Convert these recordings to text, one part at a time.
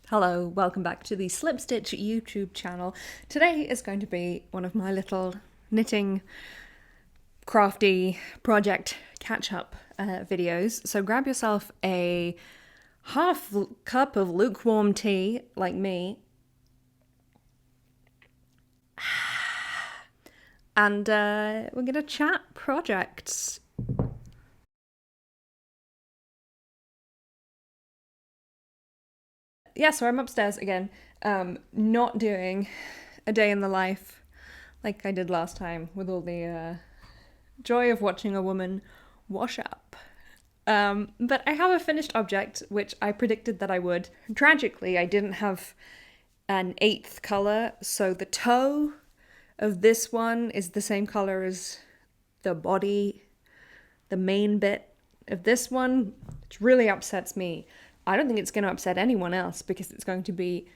Hello, welcome back to the Slip Stitch YouTube channel. Today is going to be one of my little knitting crafty project catch-up videos. So grab yourself a half cup of lukewarm tea, like me, and we're gonna chat projects. Yeah, so I'm upstairs again, not doing a day in the life like I did last time with all the joy of watching a woman wash up. But I have a finished object, which I predicted that I would. Tragically, I didn't have an 8th colour, so the toe of this one is the same colour as the body, the main bit of this one, which really upsets me. I don't think it's going to upset anyone else because it's going to be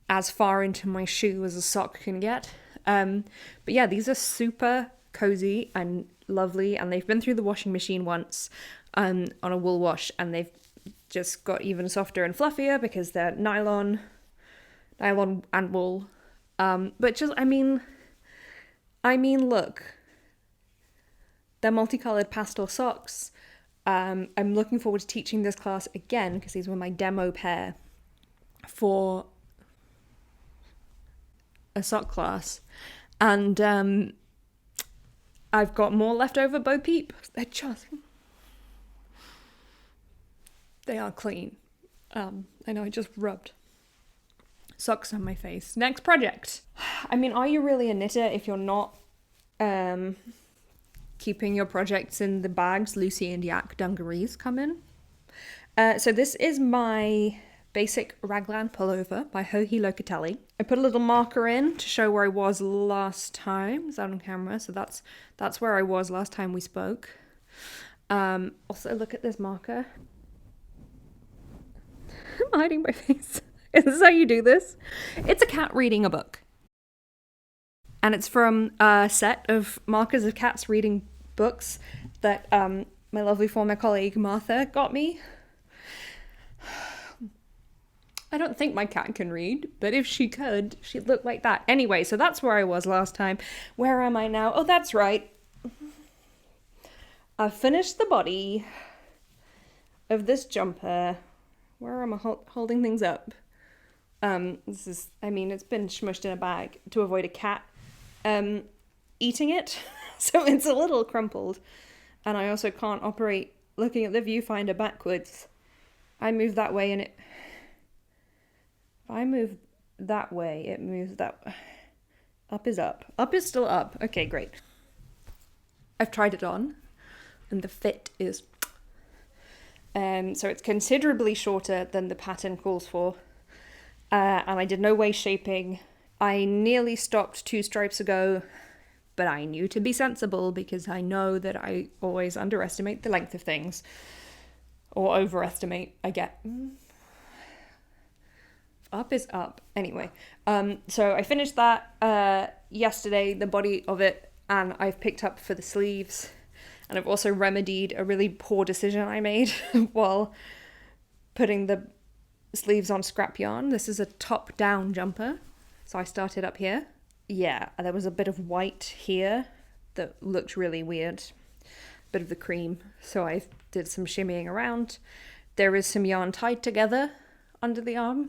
as far into my shoe as a sock can get. But yeah, these are super cozy and lovely, and they've been through the washing machine once on a wool wash, and they've just got even softer and fluffier because they're nylon and wool. But just, I mean, look, they're multicolored pastel socks. I'm looking forward to teaching this class again because these were my demo pair for a sock class. And I've got more leftover Bo Peep. They are clean. I know I just rubbed socks on my face. Next project. I mean, are you really a knitter if you're not keeping your projects in the bags Lucy and Yak dungarees come in? So this is my basic raglan pullover by Joji Locatelli. I put a little marker in to show where I was last time. Is that on camera? So that's where I was last time we spoke. Also, look at this marker. I'm hiding my face. Is this how you do this? It's a cat reading a book. And it's from a set of markers of cats reading books that my lovely former colleague Martha got me. I don't think my cat can read, but if she could, she'd look like that. Anyway, so that's where I was last time. Where am I now? Oh, that's right. I've finished the body of this jumper. Where am I holding things up? This is, I mean, it's been smushed in a bag to avoid a cat eating it. So it's a little crumpled. And I also can't operate looking at the viewfinder backwards. I move that way and if I move that way, it moves that way. Up is up. Up is still up. Okay, great. I've tried it on and the fit is... so it's considerably shorter than the pattern calls for. And I did no waist shaping. I nearly stopped 2 stripes ago, but I knew to be sensible because I know that I always underestimate the length of things. Or overestimate, I get. Up is up. Anyway, so I finished that yesterday, the body of it, and I've picked up for the sleeves. And I've also remedied a really poor decision I made while putting the sleeves on scrap yarn. This is a top-down jumper. So I started up here. Yeah, there was a bit of white here that looked really weird. Bit of the cream. So I did some shimmying around. There is some yarn tied together under the arm.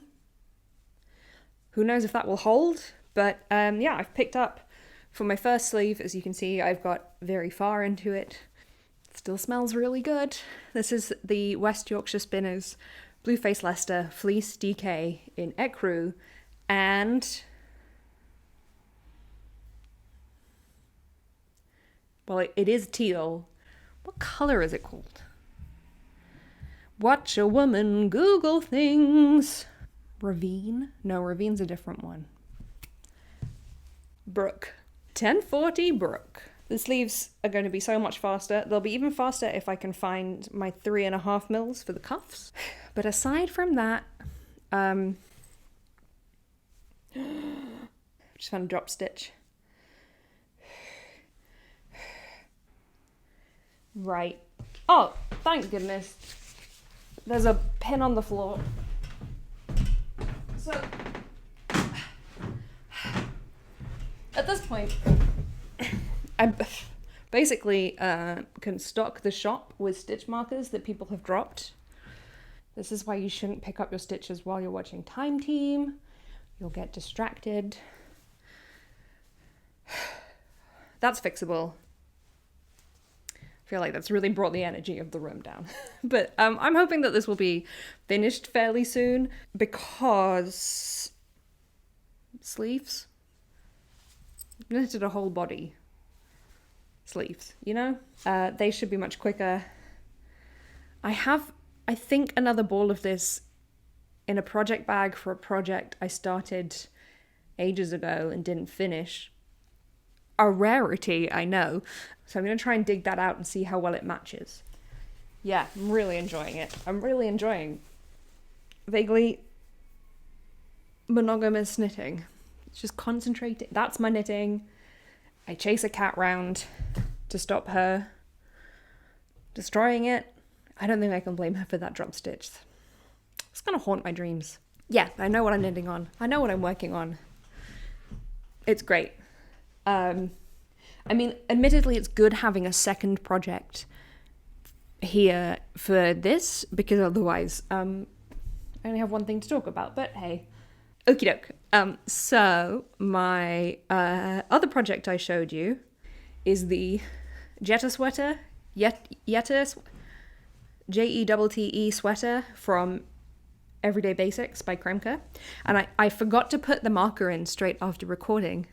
Who knows if that will hold? But yeah, I've picked up for my first sleeve. As you can see, I've got very far into it. Still smells really good. This is the West Yorkshire Spinners Blueface Leicester Fleece DK in ecru, and well, it is teal. What colour is it called? Watch a woman Google things. Ravine? No, Ravine's a different one. Brook. 1040 Brook. The sleeves are going to be so much faster. They'll be even faster if I can find my 3.5 mils for the cuffs. But aside from that, just found a drop stitch. Right. Oh, thank goodness. There's a pin on the floor. So, at this point, I basically can stock the shop with stitch markers that people have dropped. This is why you shouldn't pick up your stitches while you're watching Time Team. You'll get distracted. That's fixable. I feel like that's really brought the energy of the room down. But I'm hoping that this will be finished fairly soon because sleeves. I've knitted a whole body sleeves, you know? They should be much quicker. I have, I think, another ball of this in a project bag for a project I started ages ago and didn't finish. A rarity, I know. So I'm going to try and dig that out and see how well it matches. Yeah, I'm really enjoying it. I'm really enjoying vaguely monogamous knitting. It's just concentrating. That's my knitting. I chase a cat round to stop her destroying it. I don't think I can blame her for that drop stitch. It's going to haunt my dreams. Yeah, I know what I'm knitting on. I know what I'm working on. It's great. I mean, admittedly, it's good having a second project here for this, because otherwise I only have one thing to talk about, but hey. Okie doke. So my other project I showed you is the Jetta sweater, Jetta, Jette sweater from Everyday Basics by Kremke. And I forgot to put the marker in straight after recording.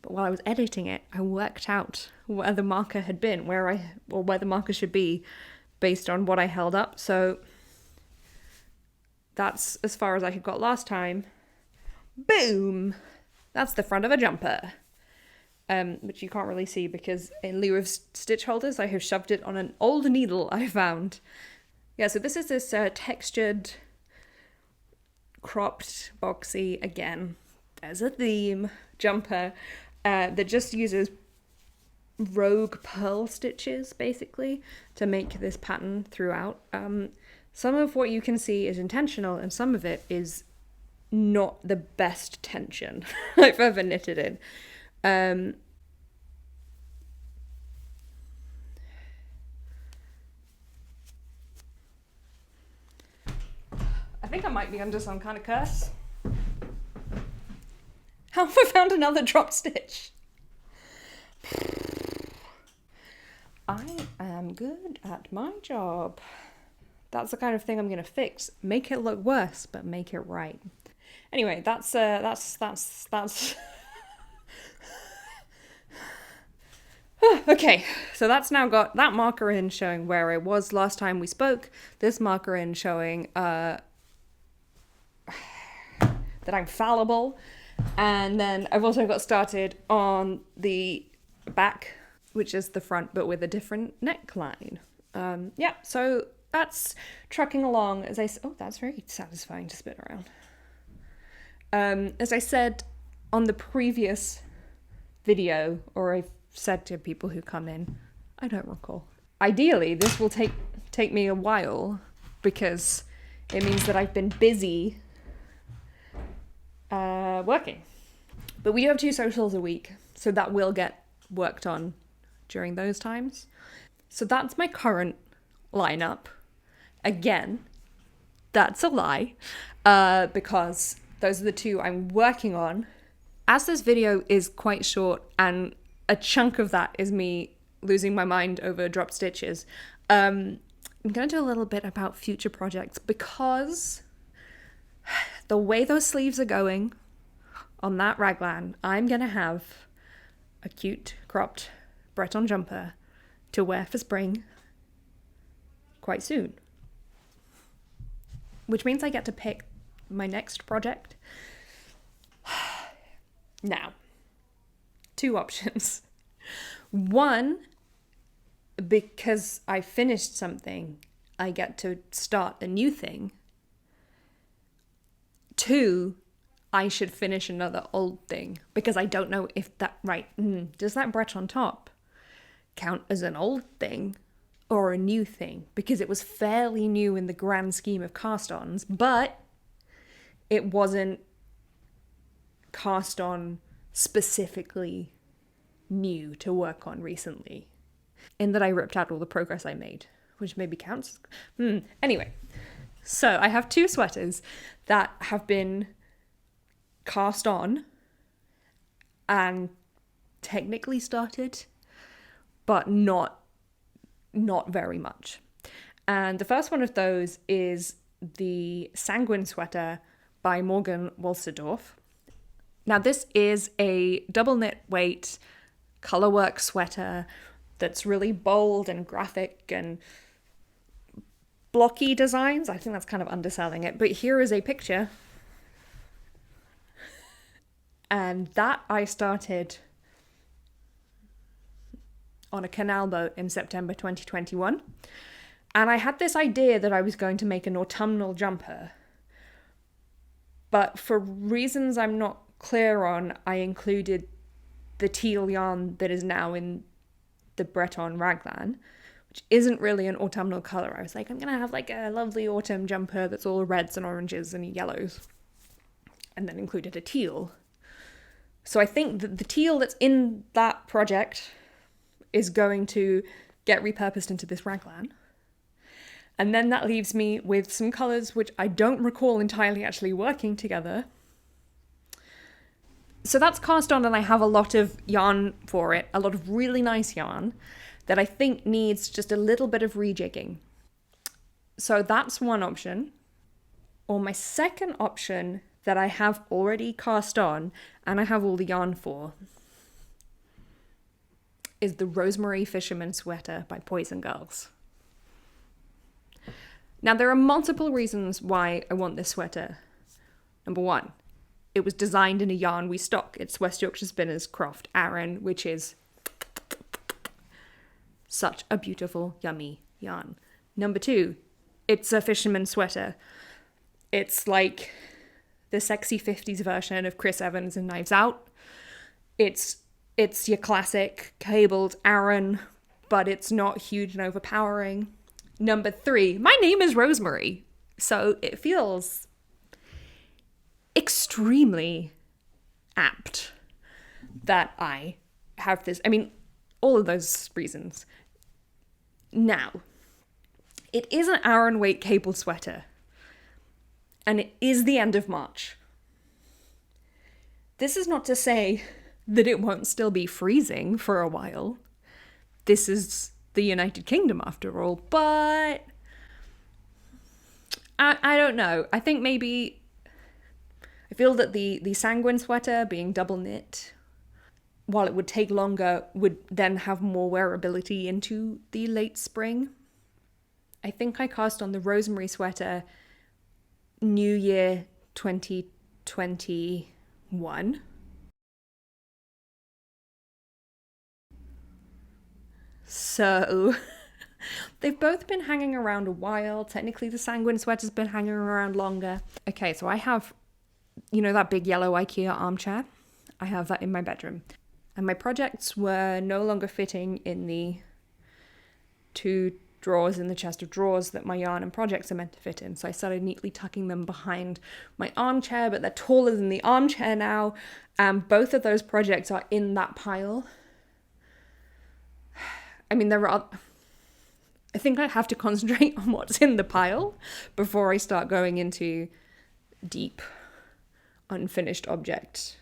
But while I was editing it, I worked out where the marker had been, where the marker should be based on what I held up. So that's as far as I had got last time. Boom! That's the front of a jumper. Which you can't really see because in lieu of stitch holders, I have shoved it on an old needle I found. Yeah, so this is this textured, cropped, boxy, again, there's a theme, jumper. That just uses rogue pearl stitches, basically, to make this pattern throughout. Some of what you can see is intentional, and some of it is not the best tension I've ever knitted in. I think I might be under some kind of curse. How have I found another drop stitch? I am good at my job. That's the kind of thing I'm going to fix. Make it look worse, but make it right. Anyway, that's okay, so that's now got that marker in showing where I was last time we spoke. This marker in showing that I'm fallible. And then I've also got started on the back, which is the front, but with a different neckline. Yeah, so that's trucking along as oh, that's very satisfying to spin around. As I said on the previous video, or I've said to people who come in, I don't recall. Ideally, this will take me a while because it means that I've been busy working. But we do have 2 socials a week, so that will get worked on during those times. So that's my current lineup. Again, that's a lie, because those are the 2 I'm working on. As this video is quite short, and a chunk of that is me losing my mind over drop stitches, I'm going to do a little bit about future projects, because the way those sleeves are going on that raglan, I'm going to have a cute cropped Breton jumper to wear for spring quite soon. Which means I get to pick my next project. Now, 2 options. One, because I finished something, I get to start a new thing. 2, I should finish another old thing, because I don't know if that, does that Breton top count as an old thing or a new thing? Because it was fairly new in the grand scheme of cast-ons, but it wasn't cast on specifically new to work on recently, in that I ripped out all the progress I made, which maybe counts. Anyway, so I have 2 sweaters that have been cast on and technically started, but not very much. And the first one of those is the Sanguine sweater by Morgan Wolsterdorf. Now, this is a double knit weight colorwork sweater that's really bold and graphic and blocky designs. I think that's kind of underselling it, but here is a picture. And that I started on a canal boat in September 2021. And I had this idea that I was going to make an autumnal jumper. But for reasons I'm not clear on, I included the teal yarn that is now in the Breton Raglan, which isn't really an autumnal color. I was like, I'm going to have like a lovely autumn jumper that's all reds and oranges and yellows. And then included a teal. So I think that the teal that's in that project is going to get repurposed into this raglan. And then that leaves me with some colours which I don't recall entirely actually working together. So that's cast on, and I have a lot of yarn for it, a lot of really nice yarn that I think needs just a little bit of rejigging. So that's one option. Or my second option that I have already cast on and I have all the yarn for is the Rosemary Fisherman sweater by Poison Girls. Now, there are multiple reasons why I want this sweater. Number 1, it was designed in a yarn we stock. It's West Yorkshire Spinners Croft Aran, which is such a beautiful, yummy yarn. Number 2, it's a fisherman sweater. It's like the sexy 50s version of Chris Evans and Knives Out. It's your classic cabled Aran, but it's not huge and overpowering. Number 3, my name is Rosemary, so it feels extremely apt that I have this. I mean, all of those reasons. Now, it is an Aran weight cabled sweater, and it is the end of March. This is not to say that it won't still be freezing for a while. This is the United Kingdom after all, but I don't know. I think maybe I feel that the Sanguine sweater being double knit, while it would take longer, would then have more wearability into the late spring. I think I cast on the Rosemary sweater New Year 2021. So they've both been hanging around a while. Technically, the Sanguine sweater's been hanging around longer. Okay, so I have, that big yellow IKEA armchair. I have that in my bedroom. And my projects were no longer fitting in the 2 drawers in the chest of drawers that my yarn and projects are meant to fit in. So I started neatly tucking them behind my armchair, but they're taller than the armchair now. And both of those projects are in that pile. I mean, I think I have to concentrate on what's in the pile before I start going into deep, unfinished object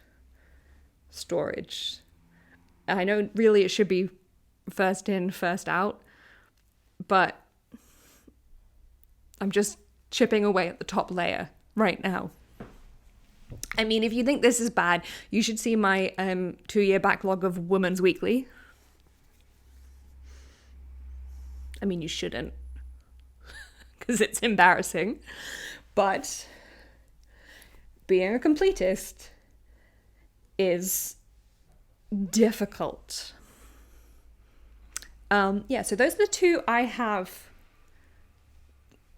storage. I know really it should be first in, first out, but I'm just chipping away at the top layer right now. I mean, if you think this is bad, you should see my 2-year backlog of Women's Weekly. I mean, you shouldn't, because it's embarrassing, but being a completist is difficult. So those are the 2 I have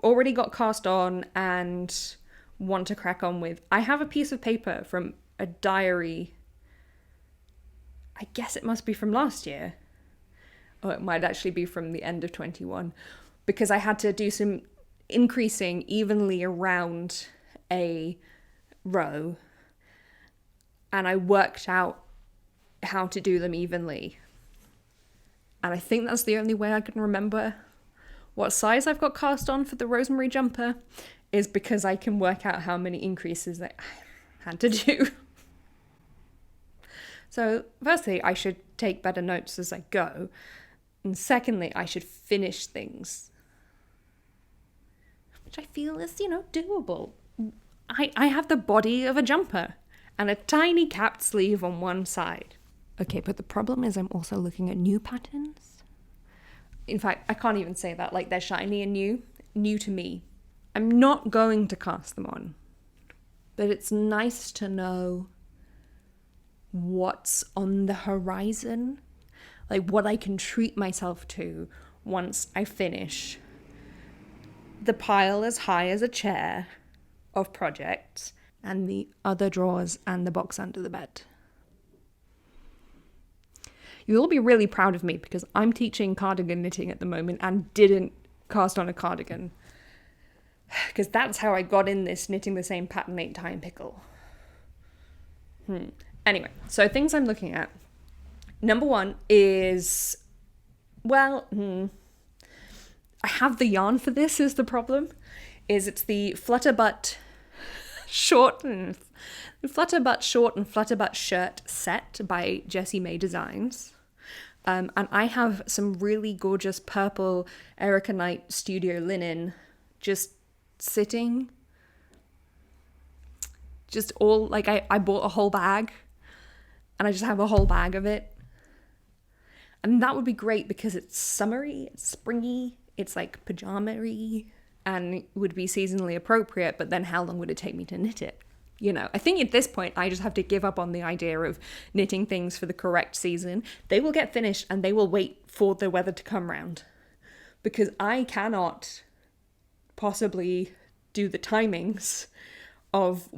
already got cast on and want to crack on with. I have a piece of paper from a diary. I guess it must be from last year. Or it might actually be from the end of 21, because I had to do some increasing evenly around a row and I worked out how to do them evenly. And I think that's the only way I can remember what size I've got cast on for the Rosemary jumper, is because I can work out how many increases I had to do. So firstly, I should take better notes as I go. And secondly, I should finish things, which I feel is, doable. I have the body of a jumper and a tiny capped sleeve on one side. Okay, but the problem is I'm also looking at new patterns. In fact, I can't even say that, like they're shiny and new to me. I'm not going to cast them on, but it's nice to know what's on the horizon, like what I can treat myself to once I finish the pile as high as a chair of projects and the other drawers and the box under the bed. You'll all be really proud of me because I'm teaching cardigan knitting at the moment and didn't cast on a cardigan, because that's how I got in this knitting the same pattern 8 time pickle. Anyway, so things I'm looking at. Number one is, I have the yarn for this is the problem, it's the Flutter Butt short and Flutter Butt shirt set by Jessie May Designs. And I have some really gorgeous purple Erica Knight studio linen just sitting. Just all, like I bought a whole bag and I just have a whole bag of it. And that would be great because it's summery, it's springy, it's like pajama-y and would be seasonally appropriate, but then how long would it take me to knit it? I think at this point, I just have to give up on the idea of knitting things for the correct season. They will get finished and they will wait for the weather to come round, because I cannot possibly do the timings of,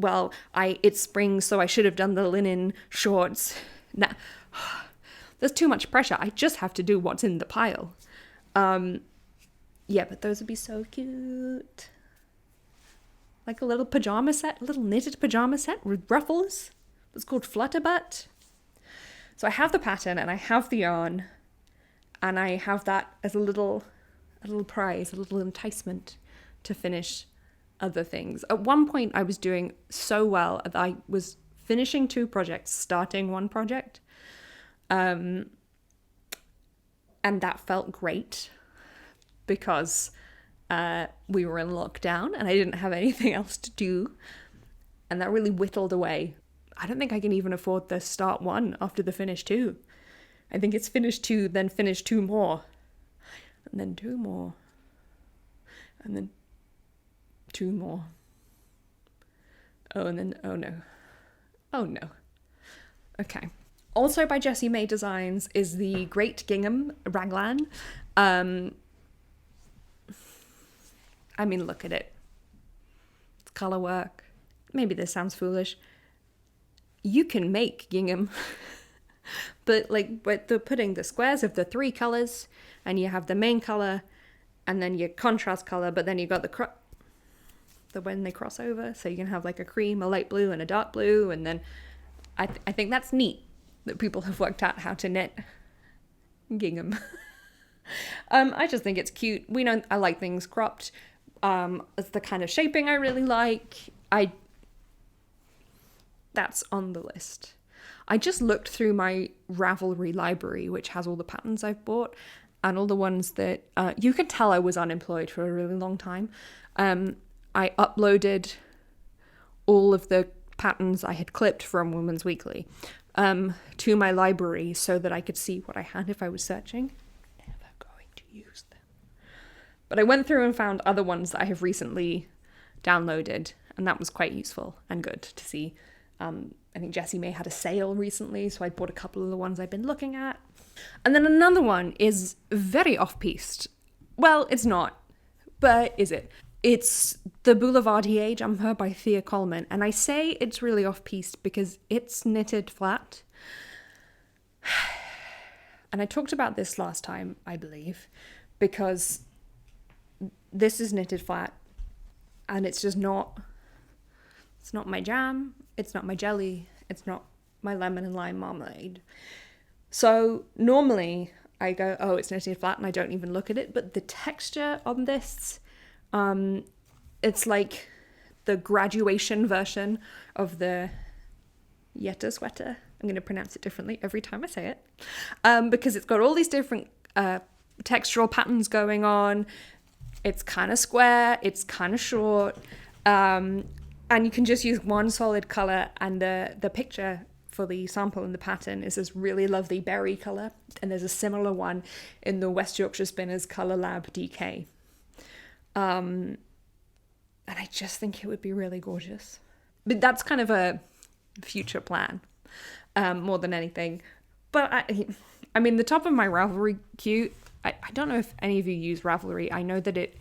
it's spring, so I should have done the linen shorts. Nah, there's too much pressure. I just have to do what's in the pile. Yeah, but those would be so cute. Like a little pajama set, a little knitted pajama set with ruffles. It's called Flutter Butt. So I have the pattern and I have the yarn and I have that as a little prize, a little enticement to finish other things. At one point I was doing so well that I was finishing 2 projects, starting 1 project. And that felt great because we were in lockdown and I didn't have anything else to do, and that really whittled away. I don't think I can even afford the start 1 after the finish 2. I think it's finish 2, then finish 2 more, and then 2 more, and then 2 more. Oh no. Okay. Also by Jessie May Designs is the Great Gingham Ranglan. Look at it. It's color work. Maybe this sounds foolish. You can make gingham, but they're putting the squares of the 3 colors, and you have the main color, and then your contrast color, but then you got the when they cross over, so you can have like a cream, a light blue, and a dark blue, and then I think that's neat that people have worked out how to knit gingham. I just think it's cute. I like things cropped. It's the kind of shaping I really like. That's on the list. I just looked through my Ravelry library, which has all the patterns I've bought and all the ones that you can tell I was unemployed for a really long time. I uploaded all of the patterns I had clipped from Women's Weekly to my library so that I could see what I had if I was searching. Never going to use them. But I went through and found other ones that I have recently downloaded, and that was quite useful and good to see. I think Jessie May had a sale recently, so I bought a couple of the ones I've been looking at. And then another one is very off-piste. Well, it's not, but is it? It's the Boulevardier jumper by Thea Coleman, and I say it's really off-piste because it's knitted flat. And I talked about this last time, I believe, because this is knitted flat, and it's It's not my jam. It's not my jelly. It's not my lemon and lime marmalade. So normally I go, oh, it's knitted flat, and I don't even look at it. But the texture on this, it's like the graduation version of the Yetta sweater. I'm going to pronounce it differently every time I say it, because it's got all these different textural patterns going on. It's kind of square, it's kind of short, and you can just use one solid color, and the picture for the sample and the pattern is this really lovely berry color, and there's a similar one in the West Yorkshire Spinners Colour Lab DK. And I just think it would be really gorgeous. But that's kind of a future plan, more than anything. But I mean, the top of my Ravelry queue, I don't know if any of you use Ravelry. I know that it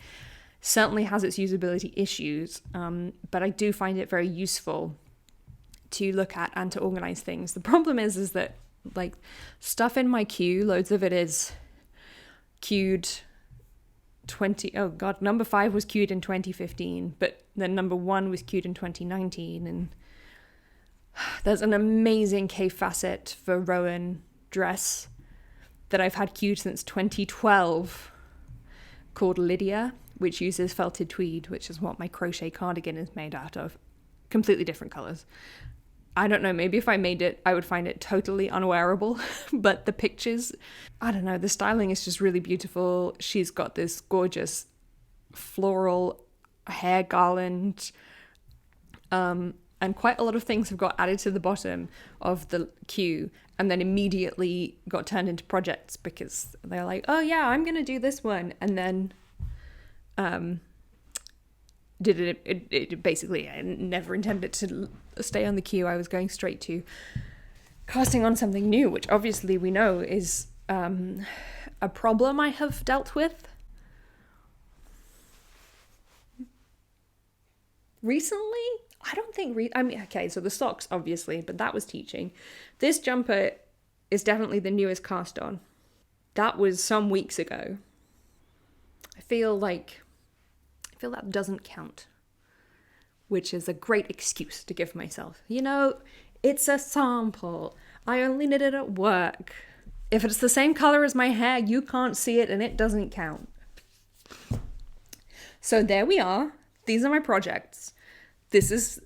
certainly has its usability issues, but I do find it very useful to look at and to organize things. The problem is that like stuff in my queue, loads of it is queued number 5 was queued in 2015, but then number 1 was queued in 2019, and there's an amazing K facet for Rowan dress that I've had queued since 2012 called Lydia, which uses felted tweed, which is what my crochet cardigan is made out of. Completely different colors. I don't know, maybe if I made it, I would find it totally unwearable, but the pictures, I don't know, the styling is just really beautiful. She's got this gorgeous floral hair garland, and quite a lot of things have got added to the bottom of the queue and then immediately got turned into projects because they're like, oh yeah, I'm going to do this one. And then it basically, I never intended to stay on the queue. I was going straight to casting on something new, which obviously we know is a problem I have dealt with recently. I don't think, okay, so the socks, obviously, but that was teaching. This jumper is definitely the newest cast on. That was some weeks ago. I feel that doesn't count, which is a great excuse to give myself. You know, it's a sample. I only knit it at work. If it's the same color as my hair, you can't see it and it doesn't count. So there we are. These are my projects. This is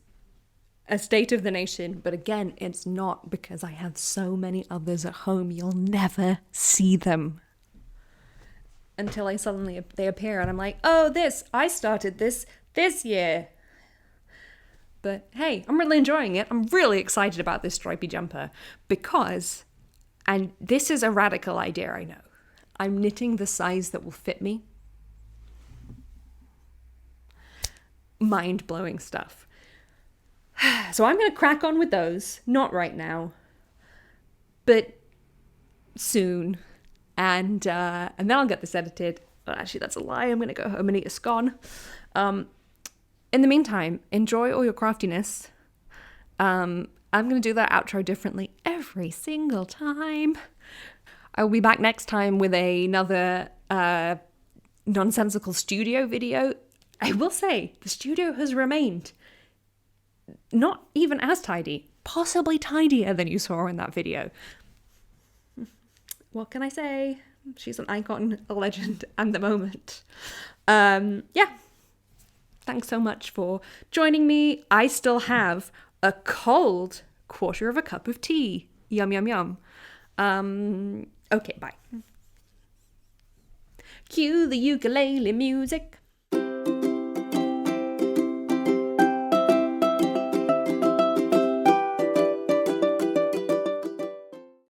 a state of the nation, but again, it's not because I have so many others at home. You'll never see them until they appear and I'm like, oh, I started this year. But hey, I'm really enjoying it. I'm really excited about this stripy jumper because, and this is a radical idea, I know, I'm knitting the size that will fit me. Mind-blowing stuff. So I'm going to crack on with those. Not right now, but soon. And then I'll get this edited. Well, actually, that's a lie. I'm going to go home and eat a scone. In the meantime, enjoy all your craftiness. I'm going to do that outro differently every single time. I will be back next time with another nonsensical studio video. I will say, the studio has remained not even as tidy, possibly tidier than you saw in that video. What can I say? She's an icon, a legend, and the moment. Yeah. Thanks so much for joining me. I still have a cold quarter of a cup of tea. Yum, yum, yum. Okay, bye. Cue the ukulele music.